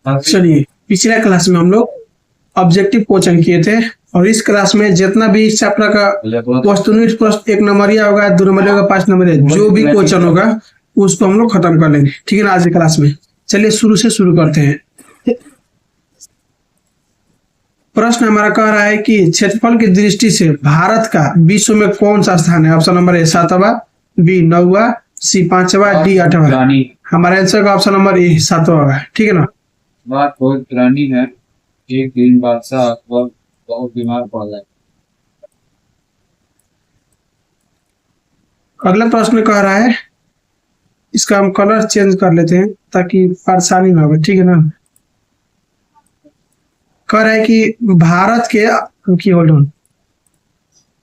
चलिए, पिछले क्लास में हम लोग ऑब्जेक्टिव क्वेश्चन किए थे और इस क्लास में जितना भी इस चैप्टर का वस्तुनिष्ठ प्रश्न 1 नंबरिया होगा, 2 नंबरिया होगा, 5 नंबरिया, जो भी क्वेश्चन होगा उसको हम लोग खत्म कर लेंगे। ठीक है ना, आज की क्लास में। चलिए शुरू से शुरू करते हैं। प्रश्न हमारा कह रहा है कि क्षेत्रफल की दृष्टि से भारत का विश्व में कौन सा स्थान है? ऑप्शन नंबर ए 7वां, बी 9वां, सी 5वां, डी 8वां। हमारा आंसर का ऑप्शन नंबर ए 7वां होगा। ठीक है ना। बात बहुत पुरानी है। एक दिन बादशाह अकबर बहुत बीमार पड़ गए। अगला प्रश्न कह रहा है, इसका हम कलर चेंज कर लेते हैं ताकि परेशानी ना हो। ठीक है ना। कह रहा है कि भारत के होल्ड ऑन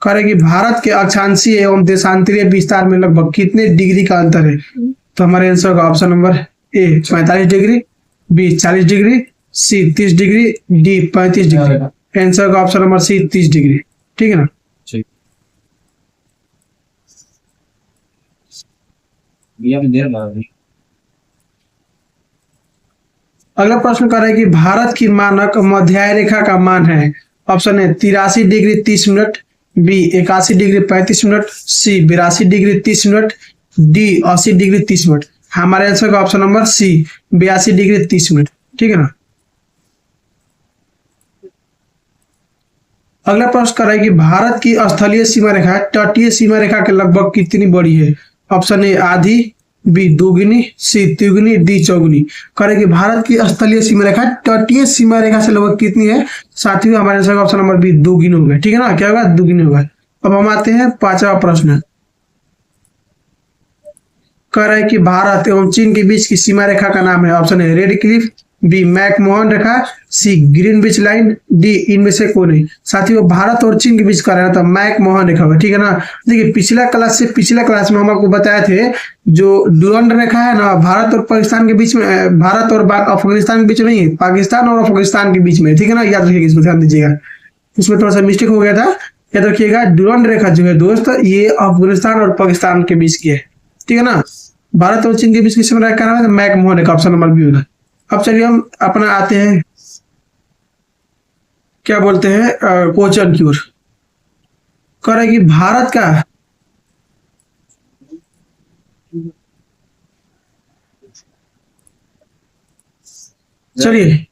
कह रहा है कि भारत के अक्षांशीय एवं देशांतरीय विस्तार में लगभग कितने डिग्री का अंतर है? तो हमारे आंसर का option number A 45 degree, B 40 degree, C 30 degree, D 35 degree. Answer का ऑप्शन नंबर सी 30 डिग्री। ठीक है ना। अगला प्रश्न कर रहा है कि भारत की मानक मध्याय रेखा का मान है। ऑप्शन है 83 degree 30 minute, B 81 degree 35 minute, C 82 degree 30 minute, D 80 degree 30 minute. हमारे आंसर का option number C 82 degree 30 minute. ठीक है ना। अगला प्रश्न कर रहा है कि भारत की स्थलीय सीमा रेखा तटीय सीमा रेखा के लगभग कितनी बड़ी है? ऑप्शन ए आधी, बी दोगुनी, सी तिगुनी, डी चौगुनी। कह रहे कि भारत की स्थलीय सीमा रेखा तटीय सीमा रेखा से लगभग कितनी है? साथियों, हमारे आंसर का ऑप्शन नंबर बी दोगुनी होगा। ठीक है ना। क्या होगा? दोगुनी होगा। अब हम आते हैं 5वां प्रश्न। कह रहा है कि भारत एवं चीन के बीच की सीमा रेखा का नाम है। ऑप्शन है रेड क्लिफ, बी मैकमोहन रेखा, सी ग्रीनविच लाइन, डी इनमें से कोई नहीं। साथियों, भारत और चीन के बीच का रहना था मैकमोहन रेखा होगा। ठीक है ना। देखिए, पिछला क्लास में हम आपको बताए थे जो डुरंड रेखा है ना, भारत और पाकिस्तान के बीच में, भारत और अफगानिस्तान के बीच में नहीं, पाकिस्तान और अफगानिस्तान के बीच में। ठीक है ना। याद रखिएगा, इसमें ध्यान दीजिएगा, इसमें थोड़ा सा मिस्टेक हो गया था। याद रखिएगा, डुरंड रेखा जो है दोस्त, ये अफगानिस्तान और पाकिस्तान के बीच की है। ठीक है ना। भारत और चीन के बीच की सीमा रेखा का नाम है मैकमोहन रेखा। ऑप्शन नंबर बी होगा। अब चलिए हम अपना आते हैं, क्या बोलते हैं, क्वेश्चन की ओर। कह रहा है कि भारत का चलिए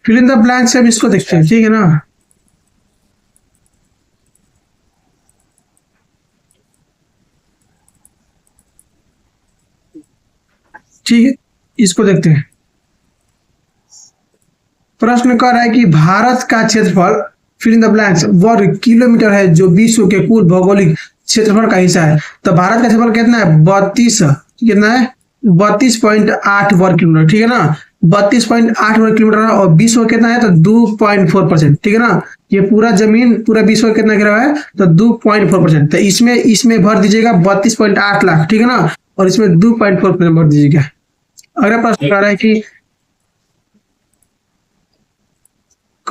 फिल इन द ब्लैंक से हम इसको देखते हैं। ठीक है ना। ठीक है, इसको देखते हैं। प्रश्न कर रहा है कि भारत का क्षेत्रफल फिल इन द ब्लैंक्स वर्ग किलोमीटर है जो विश्व के कुल भौगोलिक क्षेत्रफल का हिस्सा है। तो भारत का क्षेत्रफल कितना है? 32.8 वर्ग किलोमीटर। ठीक है ना। 32.8 वर्ग किलोमीटर और विश्व कितना है? तो 2.4%। ठीक है ना। ये पूरा जमीन पूरा विश्व कितना गिरा है? तो 2.4%। तो इसमें भर दीजिएगा 32.8 लाख। ठीक है ना। और इसमें 2.4% भर दीजिएगा। अगला प्रश्न कह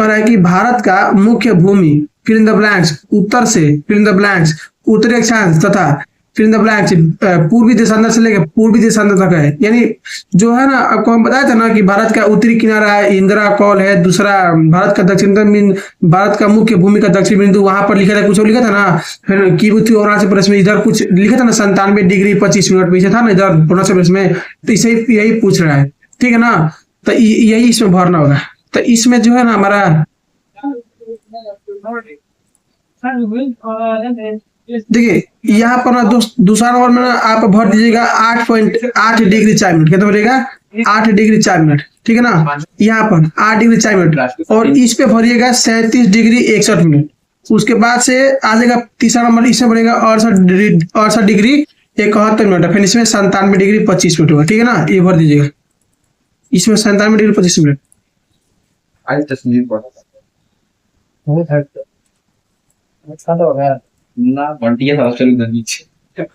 रहा है कि भारत का मुख्य भूमि फिल इन द ब्लैंक्स उत्तर से फिल इन द ब्लैंक्स उत्तरी अक्षांश तथा फिल इन द ब्लैंक्स पूर्वी देशांतर से लेकर पूर्वी देशांतर तक है। यानी जो है ना, आपको हम बताया था ना कि भारत का उत्तरी किनारा है, इंदिरा कौल है, दूसरा भारत का दक्षिणतम बिंदु, भारत का मुख्य भूमि का दक्षिण बिंदु, वहां पर लिखा था, कुछ और लिखा था ना, फिर किबुती अरुणाचल प्रदेश में इधर कुछ लिखा था ना, 97 डिग्री 25 मिनट पीछे था ना इधर अरुणाचल प्रदेश में। तो इसे यही पूछ रहा है। ठीक है ना। तो यही इसमें भरना होगा। तो इसमें जो है ना हमारा देखिए, यहाँ पर ना दूसरा नंबर में ना आप भर दीजिएगा 8.8 डिग्री 4 मिनट। कितना बोलेगा? 8 डिग्री 4 मिनट। ठीक है ना। यहाँ पर 8 डिग्री 4 मिनट और इस पे भरिएगा 37 डिग्री 61 मिनट। उसके बाद से आ जाएगा तीसरा नंबर, इसमें भरेगा 68 डिग्री 71 मिनट। फिर इसमें 97 डिग्री 25 मिनट होगा। ठीक है ना। ये भर दीजिएगा, इसमें 97 डिग्री 25 मिनट।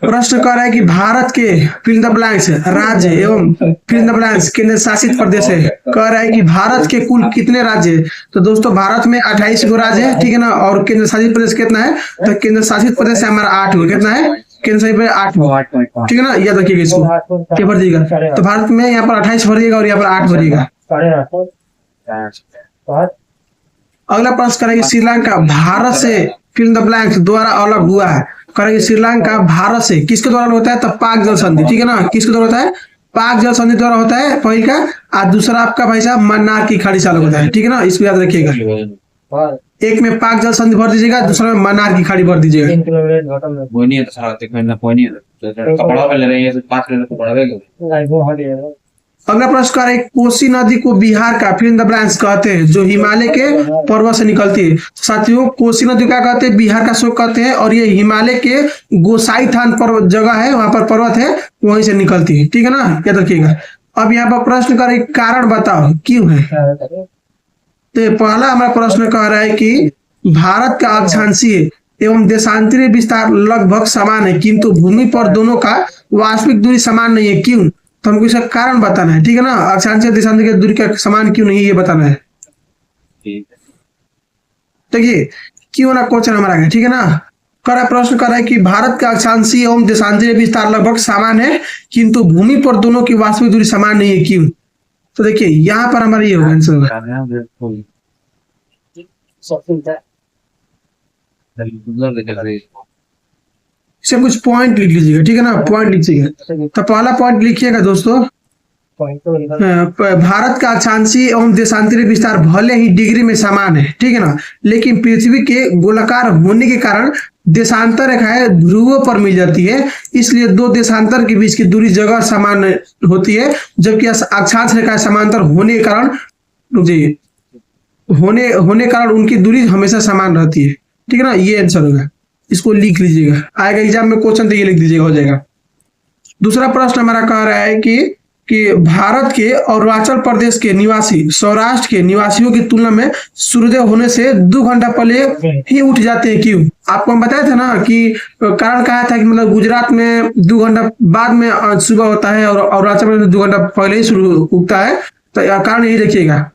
प्रश्न कर रहा है कि भारत के फिल इन द ब्लैंक्स राज्य एवं फिल इन द ब्लैंक्स केंद्र शासित प्रदेश है। कह रहा है कि भारत के कुल कितने राज्य है? तो दोस्तों, भारत में 28 गो राज्य है। ठीक है ना। और केंद्र शासित प्रदेश कितना है? तो केंद्र शासित प्रदेश हमारा 8 गो। कितना है? केंद्र सही पे 8 वो 8.5 ठीक है ना, याद रखिएगा इसको क्या भर दीजिएगा। तो भारत में यहाँ पर 28 भरिएगा और यहाँ पर 8 भरिएगा। अगला प्रश्न करेंगे श्रीलंका भारत से फिल द ब्लैंक्स द्वारा अलग हुआ है। करेंगे श्रीलंका भारत से किसके द्वारा होता है, तो पाक जल संधि, ठीक है ना, किसके द्वारा होता है, पाक जल संधि द्वारा होता है पहले का, और दूसरा आपका भाई साहब मन्नार की खाड़ी चालू होता है, ठीक है ना, इसको याद रखिएगा। एक में पाक जल संधि भर दीजिएगा, दूसरा में मन्नार की खाड़ी भर दीजिएगा। वो नहीं है तो सारा देखो ना, वो नहीं है तो कपड़ा पे ले रहे हैं, 5 ले कपड़ा पे। अगला प्रश्न करें कोसी नदी को बिहार का फिल इन द ब्लैंक्स कहते हैं जो हिमालय के पर्वत से निकलती है। साथियों कोसी नदी क्या कहते हैं, बिहार का शोक कहते हैं, और ये हिमालय के गोसाई थान पर्वत जगह है, वहां पर पर्वत है, वहीं से निकलती है, ठीक है ना, याद रखिएगा। अब यहाँ पर प्रश्न करें कारण बताओ क्यों है। तो पहला हमारा प्रश्न कह रहा है कि भारत का अक्षांशीय एवं देशांतरीय विस्तार लगभग समान है किंतु भूमि पर दोनों का वास्तविक दूरी समान नहीं है, क्यों, तो हमको इसका कारण बताना है, ठीक है ना, अक्षांशीय देशांतरीय दूरी का समान क्यों नहीं ये बताना है। देखिए क्यों ना क्वेश्चन हमारा है, ठीक है ना। करा प्रश्न कर रहा है कि भारत का अक्षांशीय एवं देशांतरीय विस्तार लगभग समान है किंतु भूमि पर दोनों की वास्तविक दूरी समान नहीं है, क्यों। तो देखिए यहाँ पर हमारा ये होगा आंसर होगा। इसे कुछ पॉइंट लिख लीजिएगा, ठीक है ना, पॉइंट लिखिएगा। तो पहला पॉइंट लिखिएगा दोस्तों, भारत का अक्षांशीय एवं देशांतरीय विस्तार भले ही डिग्री में समान है, ठीक है ना, लेकिन पृथ्वी के गोलाकार होने के कारण देशांतर रेखाएं ध्रुवों पर मिल जाती है, इसलिए दो देशांतर के बीच की दूरी जगह समान होती है, जबकि अक्षांश रेखाएं समांतर होने के कारण होने कारण उनकी दूरी हमेशा समान रहती है, ठीक है ना, ये आंसर होगा। इसको लिख लीजिएगा, आएगा एग्जाम में क्वेश्चन तो ये लिख दीजिएगा, हो जाएगा। दूसरा प्रश्न हमारा कह रहा है कि भारत के अरुणाचल प्रदेश के निवासी सौराष्ट्र के निवासियों की तुलना में सूर्योदय होने से 2 घंटा पहले ही उठ जाते हैं, क्यों। आपको हम बताया था ना कि कारण कहा था कि मतलब गुजरात में 2 घंटा बाद में सुबह होता है और अरुणाचल प्रदेश में 2 घंटा पहले ही शुरू उगता है, तो कारण यही देखिएगा,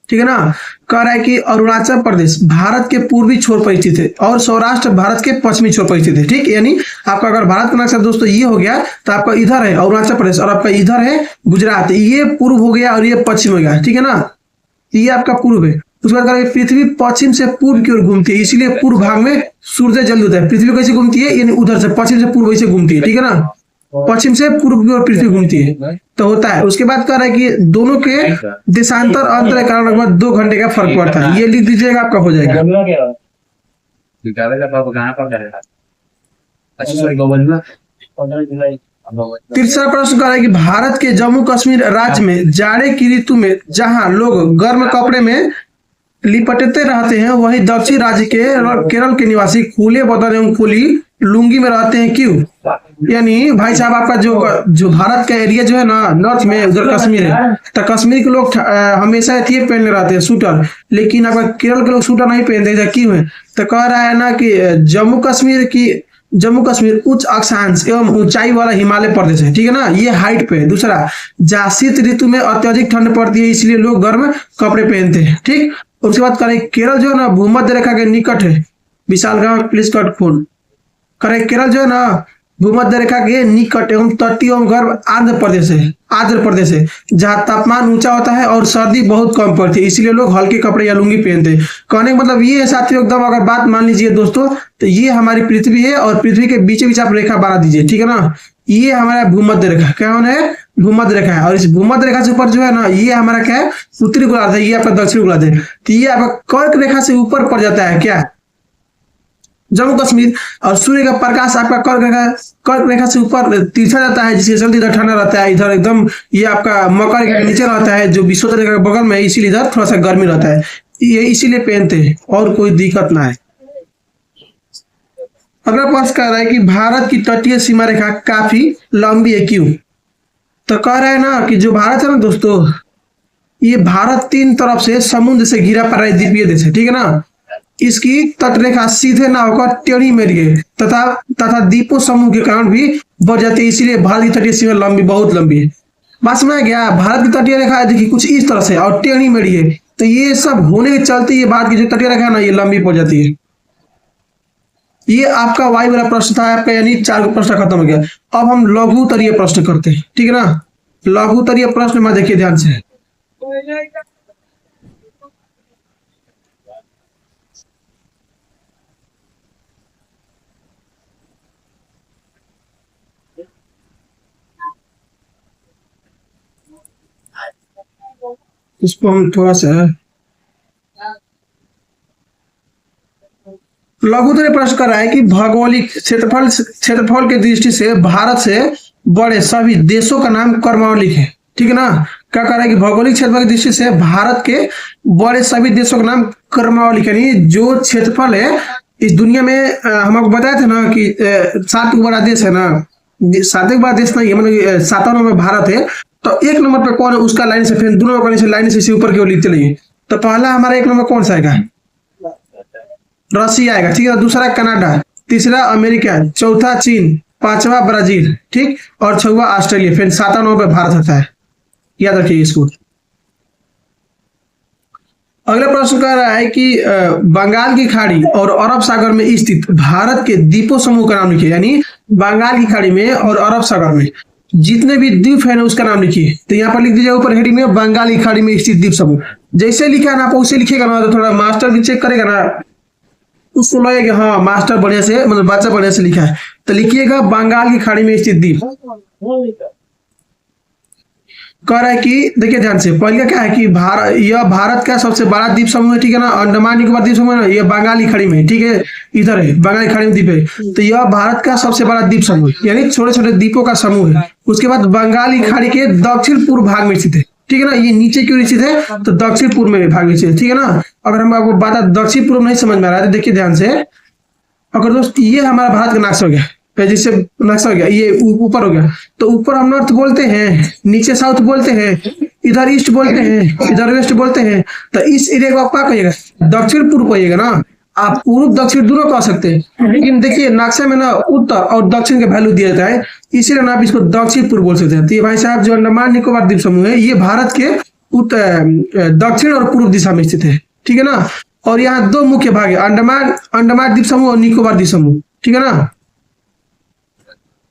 ठीक है ना। कह रहा है कि अरुणाचल प्रदेश भारत के पूर्वी छोर पर स्थित है और सौराष्ट्र भारत के पश्चिमी छोर पर स्थित है, ठीक, यानी आपका अगर भारत का नक्शा दोस्तों ये हो गया तो आपका इधर है अरुणाचल प्रदेश और आपका इधर है गुजरात, ये पूर्व हो गया और ये पश्चिम हो गया, ठीक है ना, ये आपका पूर्व है। उसके बाद पृथ्वी पश्चिम से पूर्व की ओर घूमती है, इसीलिए पूर्व भाग में सूर्य जल्दी होता है। पृथ्वी कैसे घूमती है, यानी उधर से पश्चिम से पूर्व से घूमती है, ठीक है ना, पश्चिम से पूर्व की ओर पृथ्वी घूमती है, तो होता है। उसके बाद कह रहा है कि दोनों के देशांतर अंतर के कारण लगभग 2 घंटे का फर्क पड़ता है, ये लिख दीजिएगा, आपका हो जाएगा। तीसरा प्रश्न कह रहा है कि भारत के जम्मू कश्मीर राज्य में जाड़े की ऋतु में जहां लोग गर्म कपड़े में लिपटते रहते हैं, वहीं दक्षिण राज्य के केरल के निवासी खुले बदन एवं खुली लुंगी में रहते हैं, क्यों। यानी भाई साहब आपका जो भारत का एरिया जो है ना नॉर्थ में उधर कश्मीर है, तो कश्मीर के लोग हमेशा ये पहनने रहते हैं सूटर, लेकिन आपका केरल के लोग सूटर नहीं पहनते, क्यों है। तो कह रहा है ना कि जम्मू कश्मीर उच्च अक्षांश एवं ऊंचाई वाला हिमालय प्रदेश है, ठीक है ना, ये हाइट पे है। दूसरा जहाँ शीत ऋतु में अत्यधिक ठंड पड़ती है, इसलिए लोग गर्म कपड़े पहनते हैं, ठीक। उसके बाद करें केरल जो है ना भूमध्य रेखा के निकट है, विशाल प्लीज कट फोन करें, केरल जो है ना भूमध्य रेखा के निकट एवं तटीय एवं गर्म आंध्र प्रदेश है जहाँ तापमान ऊंचा होता है और सर्दी बहुत कम पड़ती है, इसीलिए लोग हल्के कपड़े या लुंगी पहनते हैं। कहने का मतलब ये है साथियों, एकदम अगर बात मान लीजिए दोस्तों, तो ये हमारी पृथ्वी है और पृथ्वी के बीच बीच आप रेखा बना दीजिए, ठीक है ना, ये हमारा भूमध्य रेखा क्या है, भूमध्य रेखा है, और इस भूमध्य रेखा से ऊपर जो है ना ये हमारा क्या है, उत्तरी गोलार्ध है, ये आपका दक्षिणी गोलार्ध है, तो ये आपका कर्क रेखा से ऊपर पड़ जाता है क्या, जम्मू कश्मीर। और सूर्य का प्रकाश आपका कर्क रेखा से ऊपर तिरछा जाता है, जिसके चलते इधर ठंडा रहता है, इधर एकदम ये आपका मकर रेखा के नीचे रहता है जो विषुवत रेखा के बगल में है, इसीलिए इधर थोड़ा सा गर्मी रहता है, ये इसीलिए पहनते हैं और कोई दिक्कत ना है। अगला प्रश्न कह रहा है कि भारत की तटीय सीमा रेखा काफी लंबी है, क्यों। तो कह रहा है ना कि जो भारत है ना दोस्तों, ये भारत 3 तरफ से समुद्र से घिरा पड़ा है, द्वीपीय देश है, ठीक है ना, इसकी तटरेखा सीधे ना होकर टेढ़ी मेढ़ी तथा द्वीपों समूह के कारण भी बढ़ जाती है, इसीलिए भारत की तटीय सीमा बहुत लंबी है। बात समझ गया, भारत की तटीय रेखा देखिए कुछ इस तरह से और टेढ़ी मेढ़ी है, तो ये सब होने के चलते ये भारत की जो तटीय रेखा है ना ये लंबी पड़ जाती है। ये आपका वाई वाला प्रश्न था आपका, यानी 4 प्रश्न खत्म हो गया। अब हम लघु उत्तरीय प्रश्न करते हैं, ठीक है ना। लघु उत्तरीय प्रश्न में देखिए ध्यान से, इसको हम थोड़ा सा लघु उत्तरीय प्रश्न कर रहा है कि भौगोलिक क्षेत्रफल के दृष्टि से भारत से बड़े सभी देशों का नाम क्रमवार लिखे, ठीक है ना। क्या कर रहा है कि भौगोलिक क्षेत्रफल की दृष्टि से भारत के बड़े सभी देशों का नाम क्रमवार लिखे, यानी जो क्षेत्रफल है इस दुनिया में हम आपको बताए थे ना कि 7 बड़ा देश है ना, 7 बड़ा देश नहीं है, मतलब 7वां नंबर भारत है। तो 1 नंबर पे कौन है उसका लाइन से, फिर दोनों का लाइन से ऊपर की ओर लिखते रहिए। तो पहला हमारा 1 नंबर कौन सा आएगा, रसिया आएगा, ठीक है। दूसरा कनाडा, तीसरा अमेरिका, चौथा चीन, 5वां ब्राजील, ठीक, और 6वां ऑस्ट्रेलिया, फिर 7वां नंबर पे भारत आता है, याद रखिए इसको। अगला प्रश्न कह रहा है कि बंगाल की खाड़ी और अरब सागर में स्थित भारत के द्वीपों समूह का नाम लिखिए, यानी बंगाल की खाड़ी में और अरब सागर में जितने भी द्वीप है ना उसका नाम लिखिए। तो यहाँ पर लिख दीजिए ऊपर हेडिंग में बंगाल की खाड़ी में स्थित द्वीप समूह। जैसे लिखा है ना आप उसे लिखिएगा ना, तो थोड़ा मास्टर भी चेक करेगा ना, उसको लगेगा कि हाँ मास्टर बढ़िया से, मतलब बच्चा बढ़िया से लिखा है। तो लिखिएगा बंगाल की खाड़ी में स्थित द्वीप। कह रहा है कि देखिए ध्यान से, पहले क्या है कि यह भारत का सबसे बड़ा द्वीप समूह है, ठीक है ना। अंडमान निकोबार द्वीप समूह है, यह बंगाली खाड़ी में, ठीक है, इधर है बंगाली खाड़ी में द्वीप है। तो यह भारत का सबसे बड़ा द्वीप समूह है, यानी छोटे छोटे द्वीपों का समूह है। उसके बाद बंगाली खाड़ी के दक्षिण पूर्व भाग में स्थित है, ठीक है ना। ये नीचे क्यों स्थित है, तो दक्षिण पूर्व में भाग में स्थित है, ठीक है ना। अगर हम आपको बता दक्षिण पूर्व नहीं समझ में आ रहा है तो देखिए ध्यान से, अगर दोस्त ये हमारा भारत का नक्शा हो गया, जिससे नक्शा हो गया, ये ऊपर हो गया, तो ऊपर हम नॉर्थ बोलते हैं, नीचे साउथ बोलते हैं, इधर ईस्ट बोलते हैं, इधर वेस्ट बोलते हैं। तो इस एरिया को आप क्या कहिएगा, दक्षिण पूर्व कहिएगा ना। आप पूर्व दक्षिण दोनों कह सकते हैं, लेकिन देखिए नक्शे में ना उत्तर और दक्षिण के वैल्यू दिया जाता है, इसीलिए ना आप इसको दक्षिण पूर्व बोल सकते हैं। तो ये भाई साहब जो अंडमान निकोबार द्वीप समूह है ये भारत के दक्षिण और पूर्व दिशा में स्थित है, ठीक है ना। और यहाँ 2 मुख्य भाग है, अंडमान द्वीप समूह और निकोबार द्वीप समूह, ठीक है ना।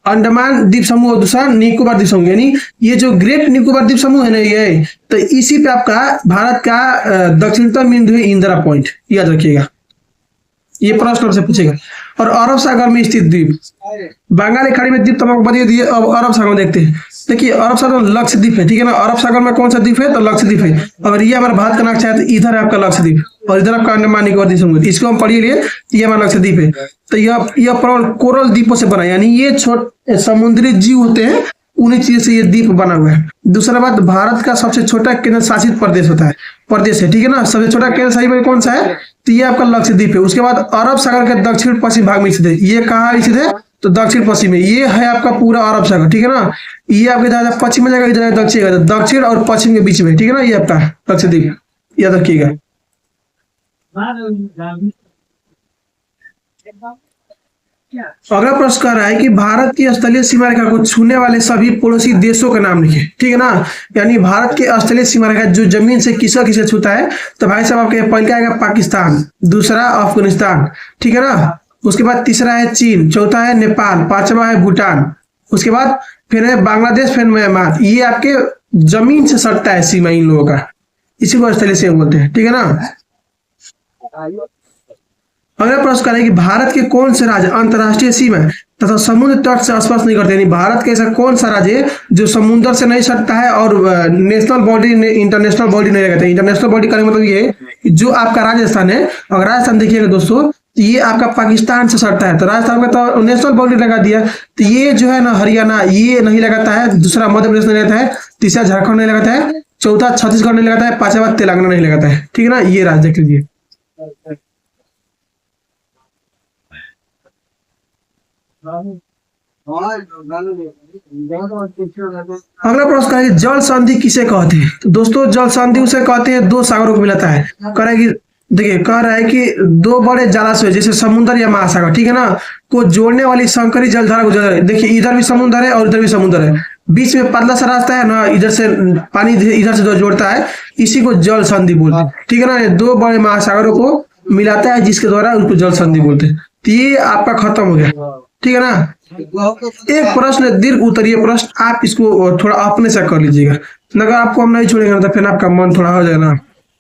अंडमान द्वीप समूह और दूसरा निकोबार द्वीप समूह, यानी ये जो ग्रेट निकोबार द्वीप समूह है ना ये, तो इसी पे आपका भारत का दक्षिणतम बिंदु है इंदिरा पॉइंट, याद रखिएगा, ये प्रश्न आपसे पूछेगा। और अरब सागर में स्थित द्वीप, बंगाली खाड़ी में द्वीप तो आपको बता दिए। अब अरब सागर में देखते हैं, देखिए अरब सागर में लक्षद्वीप है, ठीक है ना। अरब सागर में कौन सा द्वीप है, तो लक्षद्वीप है। अगर ये हमारा भारत का नक्शा है तो इधर है आपका लक्षद्वीप और इधर आपका अंडमान निकोबार द्वीप समूह, इसको हम पढ़िए लिए, ये हमारा लक्षद्वीप है। तो यह कोरल द्वीपों से बना, यानी ये छोटे समुद्री जीव होते हैं, उन्हीं चीजों से ये द्वीप बना हुआ है। दूसरा बात, भारत का सबसे छोटा केंद्र शासित प्रदेश होता है, प्रदेश है, ठीक है ना। सबसे छोटा केंद्र शासित कौन सा है, तो ये आपका लक्षद्वीप है। उसके बाद अरब सागर के दक्षिण पश्चिम भाग में स्थित है, ये कहाँ स्थित है, तो दक्षिण पश्चिम में। ये है आपका पूरा अरब सागर, ठीक है ना। ये आपके इधर पश्चिम में जाएगा, इधर दक्षिण, दक्षिण और पश्चिम के बीच में, ठीक है ना, ये आपका लक्षद्वीप, याद रखिएगा। अगला प्रश्न कह रहा है कि भारत की स्थलीय सीमा रेखा को छूने वाले सभी पड़ोसी देशों का नाम लिखे, ठीक है ना। यानी भारत के स्थलीय सीमा रेखा जो जमीन से किसे किसे छूता है, तो भाई साहब आपके पहले आएगा पाकिस्तान, दूसरा अफगानिस्तान, ठीक है ना। उसके बाद तीसरा है चीन, चौथा है नेपाल, 5वां है भूटान, उसके बाद फिर है बांग्लादेश, फिर म्यांमार। ये आपके जमीन से सटता है सीमा इन लोगों का, इसी को स्थलीय सीमा बोलते हैं, ठीक है ना। अगला प्रश्न करें कि भारत के कौन से राज्य अंतरराष्ट्रीय सीमा तथा समुद्र तट से स्पर्श नहीं करते, यानी भारत का ऐसा कौन सा राज्य है जो समुद्र से नहीं सटता है और नेशनल बॉडी इंटरनेशनल बॉडी नहीं लगाता है। इंटरनेशनल बॉडी का मतलब ये है कि जो आपका राजस्थान है, अगर राजस्थान देखिएगा दोस्तों, ये आपका पाकिस्तान से सटता है, तो राजस्थान में तो नेशनल बॉडी लगा दिया। तो ये जो है ना हरियाणा ये नहीं लगाता है, दूसरा मध्य प्रदेश नहीं लगाता है, तीसरा झारखंड नहीं लगाता है, चौथा छत्तीसगढ़ नहीं लगाता है, 5वां तेलंगाना नहीं लगाता है, ठीक है ना। ये राज्य देख लीजिए। अगला प्रश्न है जल संधि किसे कहते हैं, तो दोस्तों जल संधि उसे कहते हैं 2 सागरों को मिलाता है। कह रहा है कि देखिए, कह रहा है कि 2 बड़े जलाशय जैसे समुद्र या महासागर, ठीक है ना, को जोड़ने वाली संकरी जलधारा को देखिए, इधर भी समुद्र है और इधर भी समुद्र है, बीच में पतला सा रास्ता है ना, इधर से पानी इधर से जोड़ता है, इसी को जल संधि बोलते हैं, ठीक है ना। 2 बड़े महासागरों को मिलाता है जिसके द्वारा उसको जल संधि बोलते हैं। तो ये आपका खत्म हो गया, ठीक है ना। एक प्रश्न दीर्घ उत्तरीय प्रश्न, आप इसको थोड़ा अपने से कर लीजिएगा। अगर आपको हम नहीं छोड़ेंगे तो फिर आपका मन थोड़ा हो जाएगा ना,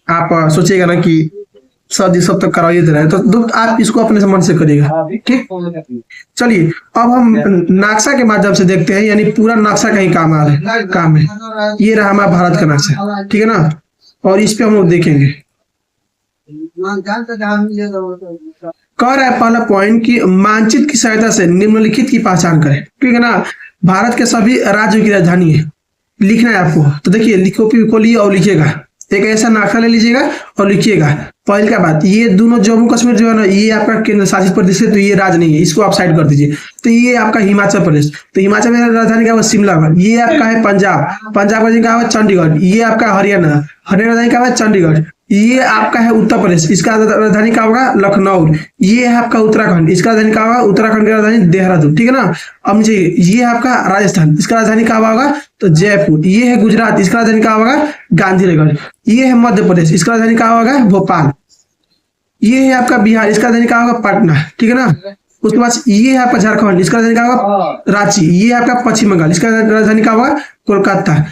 आप सोचिएगा ना कि सर जी सब तक कराइए दे रहे हैं, तो आप इसको अपने से मन से करिएगा, ठीक। चलिए अब हम नक्शा के माध्यम से देखते हैं, यानी पूरा नक्शा का ही काम है। ये रहा हमारा भारत का नक्शा, ठीक है ना, और इस पे हम लोग देखेंगे। कह रहा है पहला पॉइंट कि मानचित्र की सहायता से निम्नलिखित की पहचान करें, ठीक है ना। भारत के सभी राज्यों की राजधानी है, लिखना है आपको। तो देखिए कॉपी को लिए और लिखिएगा, एक ऐसा नक्शा ले लीजिएगा और लिखिएगा। पहले का बात, ये दोनों जम्मू कश्मीर जो है ना, ये आपका केंद्र शासित प्रदेश है, तो ये राज्य नहीं है, इसको आप साइड कर दीजिए। तो ये आपका हिमाचल प्रदेश, तो हिमाचल में राजधानी का शिमला। ये आपका है पंजाब, पंजाब राजधानी का है चंडीगढ़। ये आपका हरियाणा, हरियाणा राजधानी का है चंडीगढ़। ये आपका है उत्तर प्रदेश, इसका राजधानी का होगा लखनऊ। ये है आपका उत्तराखंड, इसका राजधानी का होगा, उत्तराखंड की राजधानी देहरादून, ठीक है ना। अब नीचे ये है आपका राजस्थान, इसका राजधानी का होगा तो जयपुर। ये है गुजरात, इसका राजधानी का होगा गांधीनगर। ये है मध्य प्रदेश, इसका राजधानी का होगा भोपाल। ये है आपका बिहार, इसका राजधानी का होगा पटना, ठीक है ना। उसके बाद ये है आपका झारखंड, इसका राजधानी का होगा रांची। ये आपका पश्चिम बंगाल, इसका राजधानी का होगा कोलकाता।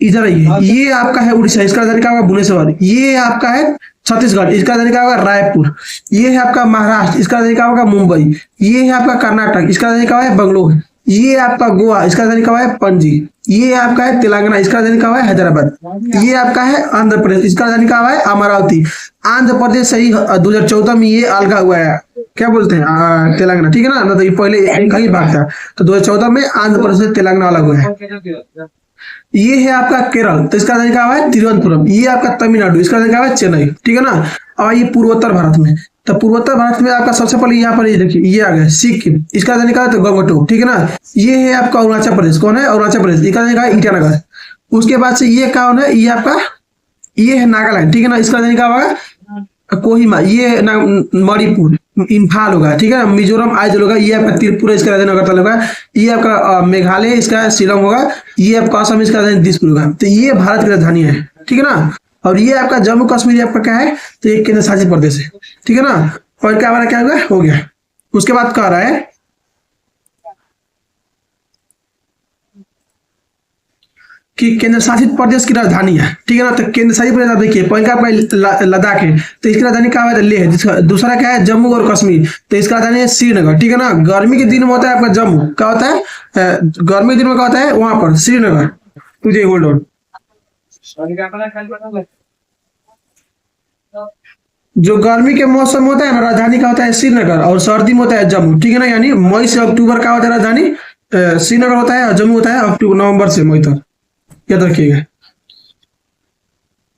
इधर ये आपका है उड़ीसा, इसका राजधानी का होगा भुवनेश्वर। ये आपका है छत्तीसगढ़, इसका राजधानी का होगा रायपुर। ये है आपका महाराष्ट्र, इसका राजधानी का होगा मुंबई। ये है आपका कर्नाटक, इसका राजधानी का है बेंगलोर। ये आपका गोवा, इसका राजधानी का है पणजी। ये आपका है तेलंगाना, इसका राजधानी का है हैदराबाद। ये आपका है आंध्र प्रदेश, इसका राजधानी का है अमरावती। आंध्र प्रदेश सही 2014 में ये अलगा हुआ है, क्या बोलते हैं तेलंगाना, ठीक है ना। तो ये पहले कहीं भाग था, तो 2014 में आंध्र प्रदेश से तेलंगाना अलग हुआ है। ये है आपका केरल, तो इसका राजधानी का है तिरुवनंतपुरम। ये आपका तमिलनाडु, इसका राजधानी का है चेन्नई, ठीक है ना। और ये पूर्वोत्तर भारत में, तो पूर्वोत्तर भारत में आपका सबसे पहले यहाँ पर ये देखिए, ये आ गया सिक्किम, इसका राजधानी का है तो गंगटोक, ठीक है ना। ये है आपका अरुणाचल प्रदेश, कौन है अरुणाचल प्रदेश, इसका राजधानी का है ईटानगर। उसके बाद से ये कौन है, ये आपका ये है नागालैंड, ठीक है ना, इसका राजधानी का होगा कोहिमा। ये मणिपुर इम्फाल होगा, ठीक है ना। मिजोरम आइजल होगा। ये आपका त्रिपुरा, इसका राजधानी अगरतला होगा। ये आपका मेघालय, इसका शिलोंग होगा। ये आपका असम, इसका राजधानी दिसपुर होगा। तो ये भारत की राजधानी है, ठीक है ना। और ये आपका जम्मू कश्मीर आपका क्या है, तो एक केंद्र शासित प्रदेश है, ठीक है ना। और क्या हमारा क्या होगा, हो गया। उसके बाद कह रहा है कि केंद्र शासित प्रदेश की राजधानी है, ठीक है ना। तो केंद्र शासित प्रदेश देखिए, पहले आपका लद्दाख है, तो इसकी राजधानी क्या है, लेह है। दूसरा क्या है, जम्मू और कश्मीर, तो इसका राजधानी है श्रीनगर, ठीक है ना। गर्मी के दिन में होता है आपका जम्मू, क्या होता है गर्मी के दिन में क्या होता है वहां पर श्रीनगर। तुझे होल्ड ऑन, जो गर्मी के मौसम होता है ना, राजधानी का होता है श्रीनगर, और सर्दी में होता है जम्मू, ठीक है ना। यानी मई से अक्टूबर का होता है राजधानी श्रीनगर होता है, और जम्मू होता है अक्टूबर नवंबर से मई तक, याद रखिएगा।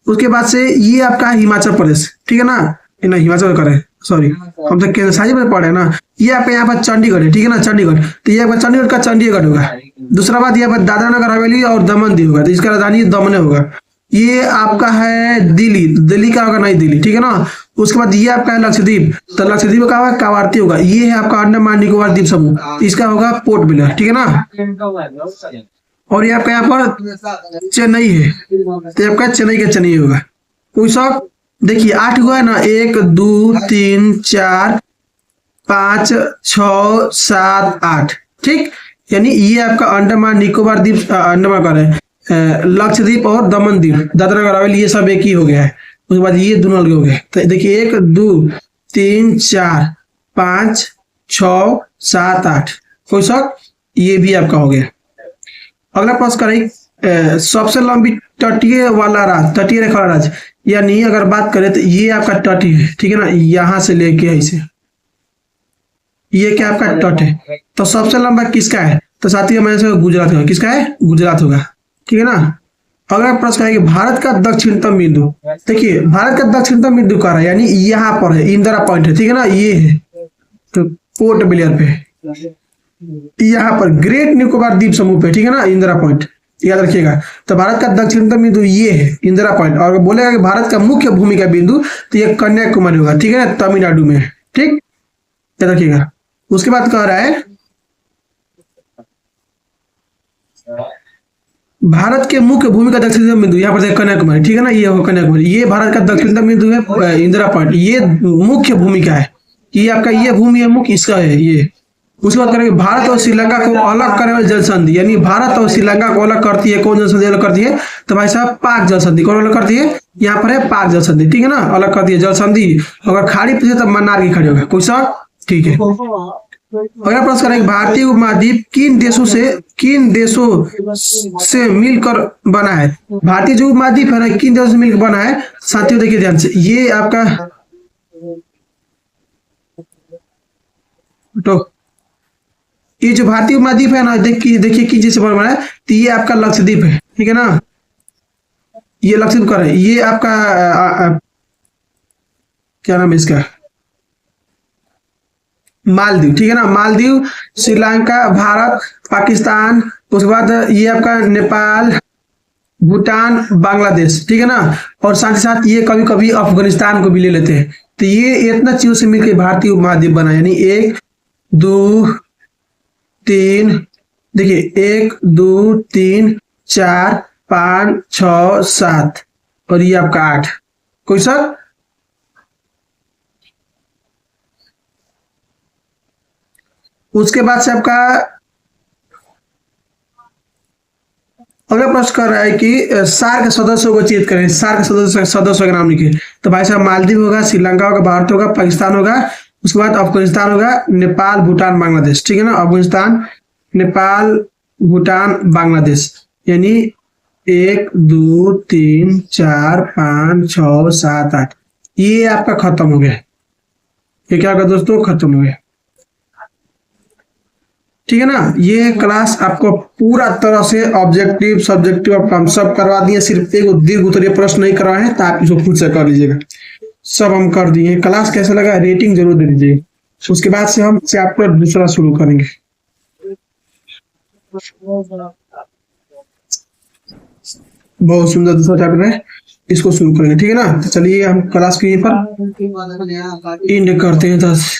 उसके बाद से ये आपका हिमाचल प्रदेश, ठीक है ना। नहीं हिमाचल का है, सॉरी, हम तो केंद्र शासित में पढ़े ना। ये आपका यहाँ पर चंडीगढ़ है, ठीक है ना, चंडीगढ़। तो ये आपका चंडीगढ़ का चंडीगढ़ होगा। दूसरा बात, यहाँ पर दादरा नगर हवेली और दमन दीव होगा, तो इसका राजधानी दमन होगा। ये आपका है दिल्ली, दिल्ली का होगा नई दिल्ली, ठीक है ना। उसके बाद ये आपका है लक्षद्वीप, तो लक्षद्वीप का होगा कावारती होगा। ये है आपका अंडमान निकोबार द्वीप समूह, इसका होगा पोर्ट ब्लेयर, ठीक है ना। और ये आपका यहाँ पर चेन्नई है, तो आपका चेन्नई का चेन्नई होगा। कोई शौक देखिए 8 हुआ है ना, 1 2 3 4 5 6 7 8, ठीक। यानी ये आपका अंडमान निकोबार द्वीप, अंडमान का है लक्षद्वीप और दमन द्वीप, दादरा नगर हवेली, ये सब एक ही हो गया है। उसके बाद ये दोनों अलग हो गए। तो देखिए 1 2 3 4 5 6 7 8, कोई शौक, ये भी आपका हो गया। अगला प्रश्न करें, सबसे लंबी तटीय वाला राज्य, तटीय रेखा वाला राज्य, यानी अगर बात करें तो ये आपका तटीय है, ठीक है ना। यहां से लेके ऐसे ये क्या आपका तट है। तो सबसे लंबा किसका है, तो साथियों में से गुजरात का, किसका है, गुजरात होगा, ठीक है ना। अगला प्रश्न है कि भारत का दक्षिणतम बिंदु, देखिए भारत का दक्षिणतम बिंदु कहाँ है, यानी यहाँ पर है, इंदिरा पॉइंट है, ठीक है ना। ये है तो पोर्ट ब्लेयर पे, यहाँ पर ग्रेट निकोबार द्वीप समूह पे, ठीक है ना, इंदिरा पॉइंट, याद रखिएगा। तो भारत का दक्षिणतम बिंदु ये है इंदिरा पॉइंट। और बोलेगा कि भारत का मुख्य भूमि का बिंदु, तो ये कन्याकुमारी होगा, ठीक है ना, तमिलनाडु में, ठीक, याद रखिएगा। उसके बाद कह रहा है भारत के मुख्य भूमि का दक्षिणतम बिंदु, यहाँ पर कन्याकुमारी, ठीक है ना, ये हो कन्याकुमारी। ये भारत का दक्षिणतम बिंदु है इंदिरा पॉइंट, ये मुख्य भूमिका है, ये आपका ये भूमि मुख इसका है ये। उसके बाद करेंगे भारत और श्रीलंका को अलग करने वाली जल संधि, यानी भारत और श्रीलंका को अलग करती है कौन जल संधि अलग करती है, तो भाई साहब पाक जल संधि। कौन अलग करती है, यहाँ पर है पाक जल संधि, ठीक है ना, अलग करती है जल संधि। अगर खाड़ी पूछे तो मन्नार की खाड़ी होगा, कोई सा, ठीक है। अगला प्रश्न करेंगे भारतीय उपमहाद्वीप किन देशों से मिलकर बना है। भारतीय जो उपमहाद्वीप है ना किन देशों से मिलकर बना है साथियों, देखिए ध्यान से, ये आपका तो ये जो भारतीय उपमहाद्वीप है ना, देखिए किन चीज से बना है, तो ये आपका लक्षद्वीप है, ठीक है ना, ये लक्षद्वीप का है। ये आपका क्या नाम है इसका, मालदीव, ठीक है ना, मालदीव, श्रीलंका, भारत, पाकिस्तान, उसके बाद ये आपका नेपाल, भूटान, बांग्लादेश, ठीक है ना, और साथ ही साथ ये कभी कभी अफगानिस्तान को भी ले लेते हैं। तो ये इतना चीजों से मिलकर भारतीय उपमहाद्वीप बना, यानी 1 2 3, देखिए 1 2 3 4 5 6 7 और ये आपका 8, कोई सर। उसके बाद से आपका अगला प्रश्न कर रहा है कि सार्क के सदस्यों को चेक करें, सार्क सदस्यों के नाम लिखे। तो भाई साहब मालदीव होगा, श्रीलंका होगा, भारत होगा, पाकिस्तान होगा, उसके बाद अफगानिस्तान होगा, नेपाल, भूटान, बांग्लादेश, ठीक है ना, अफगानिस्तान, नेपाल, भूटान, बांग्लादेश, यानी 1 2 3 4 5 6 7 8, ये आपका खत्म हो गया। ये क्या होगा दोस्तों, खत्म हो गया, ठीक है ना। ये क्लास आपको पूरा तरह से ऑब्जेक्टिव सब्जेक्टिव आप हम सब करवा दिए, सिर्फ एक दीर्घ उत्तरीय प्रश्न नहीं करवाए हैं, तो आप इसको खुद से कर लीजिएगा, सब हम कर दिए। क्लास कैसा लगा रेटिंग जरूर दे दीजिएगा। उसके बाद से हम चैप्टर दूसरा शुरू करेंगे। बहुत सुंदर दूसरा चैप्टर है, इसको शुरू करेंगे, ठीक है ना। तो चलिए हम क्लास के पर एंड करते हैं 10